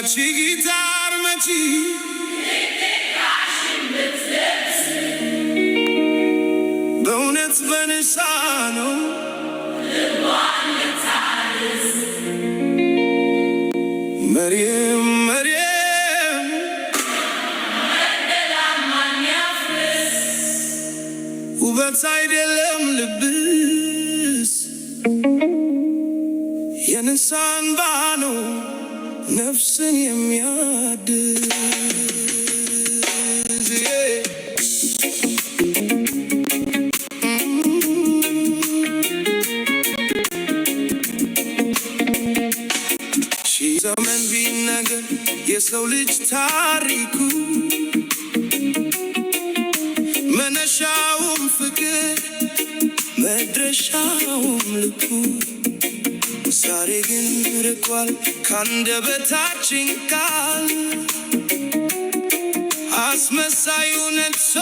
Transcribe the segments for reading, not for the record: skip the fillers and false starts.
guitar መቺ በእውነት በንሳ ነው መርየም መርየም ውበት አይደለም ልብስ የንሳ እንባ ነው ነፍስን የሚያድስ ሺህ ዘመን ቢነገር የሰው ልጅ ታሪኩ መነሻውም ፍቅር መድረሻውም ልኩ ዛሬ ግን ርቋል ካንደበታችን ቃል አስመሳዩ ነግሶ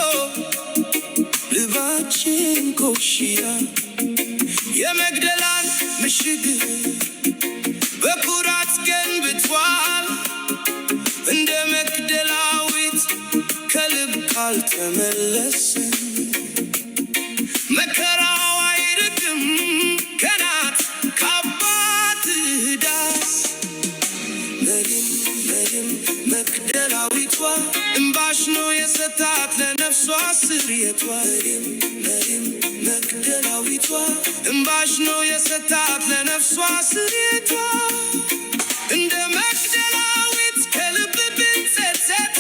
ልባችን ኮሽያ የመግደላን ምሽግ በኩራት ገንብቷል እንደ መግደላዊት ከልብ ካልተመለሰ መከራው አይርቅም ከናት ካባት ዳስ መሪም መግደላዊቷ እምባሽ ነው የሰጣት ለነፍሷ ስርየቷ መሪም መግደላዊቷ እምባሽ ነው የሰጣት ለነፍሷ ስርየቷ እንደ መግደላዊት ከልብ ብትጸጸት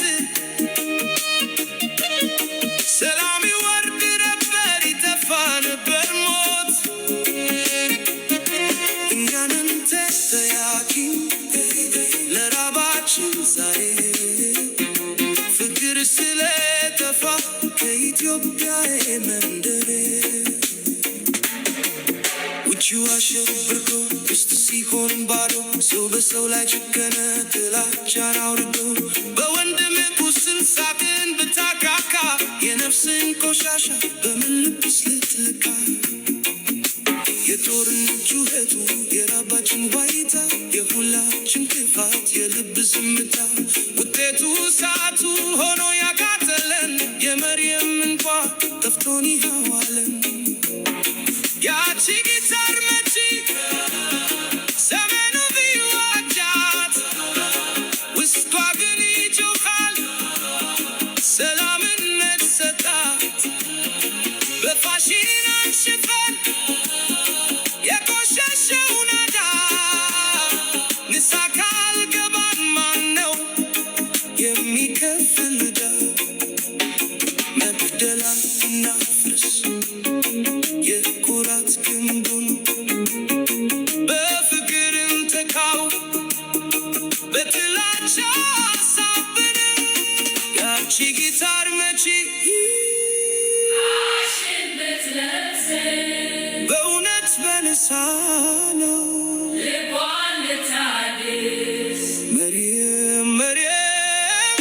ሰላም ይወርድ ነበር ይጠፋ ነበር ሞት እኛንን ተጠያቂ ለራባችን ዛሬ ፍቅር ስለጠፋ ከኢትዮጵያ መንደር ውጪው አሸብርቆ ውስጥ ሲሆን ባዶ ሰው በሰው ላይ ጨከነ ጥላቻን አውርዶ በወንድም ቁስል ሳጥን ብታካካ የነፍስን ቆሻሻ በምን ልብስ ልትለካ የጦርነት ጩኸቱ የራባችን ዋይታ የሁላችን ክፋት የልብ ዝምታ ውጤቱ እሳቱ ሆኖ ያቃጠለን የመርየም እንኳ ጠፍቶን ይኸዋለን ያቺ ጊታር መቺ ዘመኑ ቢዋጃት ውስጧ ግን ይጮኻል ሰላምን ነሰጣት በፋሽን አንሽፈን የቆሸሸው ናዳ ንሳ ካልገባን ማን ነው የሚከፍል ዕዳ መግደላን እናፍርስ የኩራት ግንቡን በፍቅር እንተካው በጥላቻ አሳብን ያቺ ጊታር መቺ በእውነት በንሳ ነው መርየም መርየም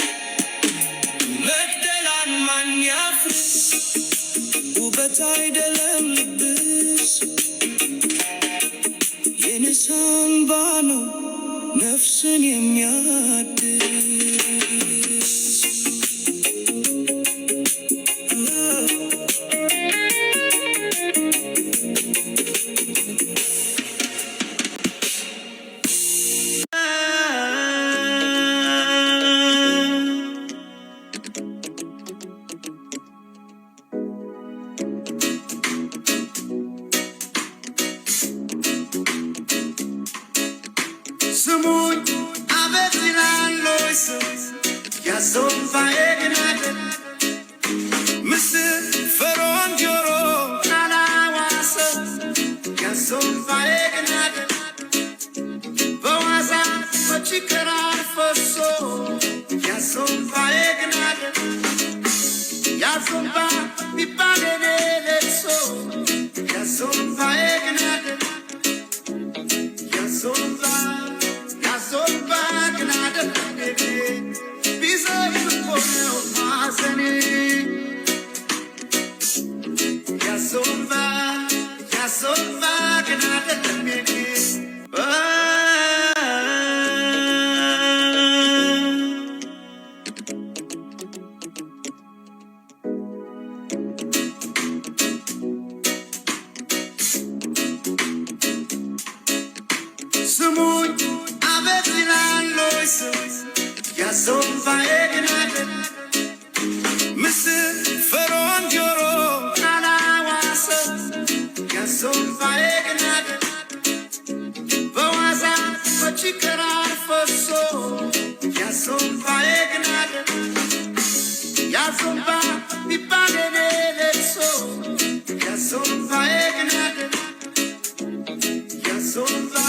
መግደላን ማን ያፍርስ ውበት አይደለም ልብስ የንሳ እንባ ነው ነፍስን የሚያድስ ስሙኝ አቤት ይላሎይ ሰው ያዞን ፋየግናደን ምስል ፈሮን ጆሮ ናናዋሰው ያዞን ፋየግናደን በዋዛ በችከራር ፈሶ ያዞን ፋየግናደን ያዞን ባ ቢባሌኔ ለቅሶ ያዞን ፋየግናደን ያዞን ባ Zomba gnada nebe bizay kono mazane ya zomba gnada nebe sonunda